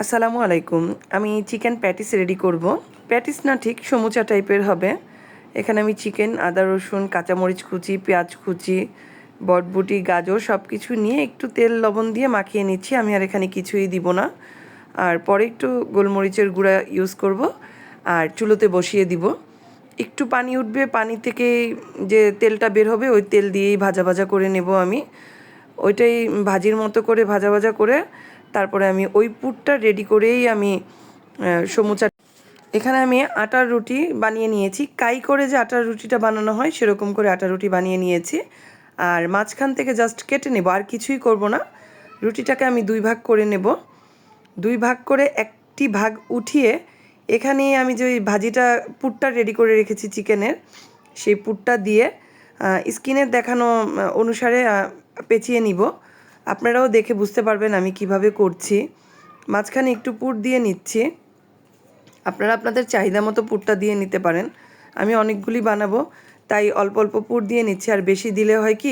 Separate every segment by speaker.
Speaker 1: আসসালামু আলাইকুম। আমি চিকেন প্যাটিস রেডি করব। প্যাটিস না ঠিক সমুচা টাইপের হবে। এখানে আমি চিকেন, আদা রসুন, কাঁচামরিচ কুচি, পেঁয়াজ কুচি, বটবুটি, গাজর সব কিছু নিয়ে একটু তেল লবণ দিয়ে মাখিয়ে নিচ্ছি। আমি আর এখানে কিছুই দিব না। আর পরে একটু গোলমরিচের গুঁড়া ইউজ করব আর চুলোতে বসিয়ে দিব। একটু পানি উঠবে, পানি থেকে যে তেলটা বের হবে ওই তেল দিয়েই ভাজা ভাজা করে নেব আমি। ওইটাই ভাজির মতো করে ভাজা ভাজা করে তারপরে আমি ওই পুরটা রেডি করেই আমি সমুচা। এখানে আমি আটার রুটি বানিয়ে নিয়েছি, কাই করে যে আটার রুটিটা বানানো হয় সেরকম করে আটার রুটি বানিয়ে নিয়েছি। আর মাঝখান থেকে জাস্ট কেটে নেব, আর কিছুই করব না। রুটিটাকে আমি দুই ভাগ করে নেব। দুই ভাগ করে একটি ভাগ উঠিয়ে এখানে আমি যে ওই ভাজিটা পুরটা রেডি করে রেখেছি চিকেনের, সেই পুরটা দিয়ে স্কিনের দেখানো অনুসারে পেঁচিয়ে নিব। আপনারাও দেখে বুঝতে পারবেন আমি কিভাবে করছি। মাঝখানে একটু পুর দিয়ে নিচ্ছি। আপনারা আপনাদের চাহিদা মতো পুরটা দিয়ে নিতে পারেন। আমি অনেকগুলি বানাবো তাই অল্প অল্প পুর দিয়ে নিচ্ছি। আর বেশি দিলে হয় কি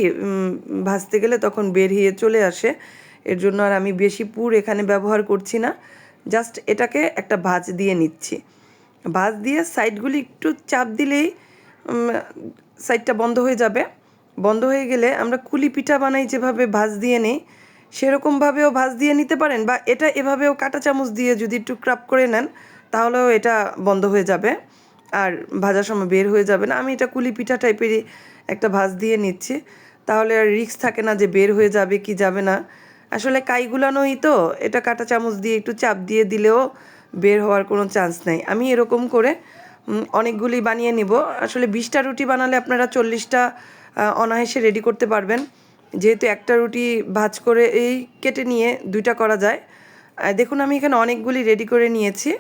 Speaker 1: ভাজতে গেলে তখন বেরিয়ে চলে আসে। এর জন্য আর আমি বেশি পুর এখানে ব্যবহার করছি না। জাস্ট এটাকে একটা ভাঁজ দিয়ে নিচ্ছি। ভাঁজ দিয়ে সাইডগুলি একটু চাপ দিলেই সাইডটা বন্ধ হয়ে যাবে। বন্ধ হয়ে গেলে আমরা কুলি পিঠা বানাই যেভাবে ভাঁজ দিয়ে নিই সেরকমভাবেও ভাঁজ দিয়ে নিতে পারেন, বা এটা এভাবেও কাঁটা চামচ দিয়ে যদি একটু ক্রাপ করে নেন তাহলেও এটা বন্ধ হয়ে যাবে আর ভাজার সময় বের হয়ে যাবে না। আমি এটা কুলি পিঠা টাইপেরই একটা ভাঁজ দিয়ে নিচ্ছি, তাহলে আর রিস্ক থাকে না যে বের হয়ে যাবে কি যাবে না। আসলে কাইগুলানোই তো, এটা কাঁটা চামচ দিয়ে একটু চাপ দিয়ে দিলেও বের হওয়ার কোনো চান্স নেই। আমি এরকম করে অনেকগুলি বানিয়ে নিব। আসলে 20টা রুটি বানালে আপনারা 40টা অনায়াসে রেডি করতে পারবেন, যেহেতু একটা রুটি ভাঁজ করে এই কেটে নিয়ে 2টা করা যায়। দেখুন আমি এখানে অনেকগুলি রেডি করে নিয়েছি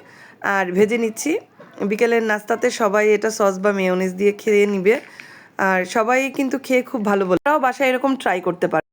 Speaker 1: আর ভেজে নিচ্ছি। বিকেলের নাস্তাতে সবাই এটা সস বা মেয়োনিজ দিয়ে খেয়ে নিবে আর সবাই কিন্তু খেয়ে খুব ভালো বলে। তারাও বাসায় এরকম ট্রাই করতে পারে।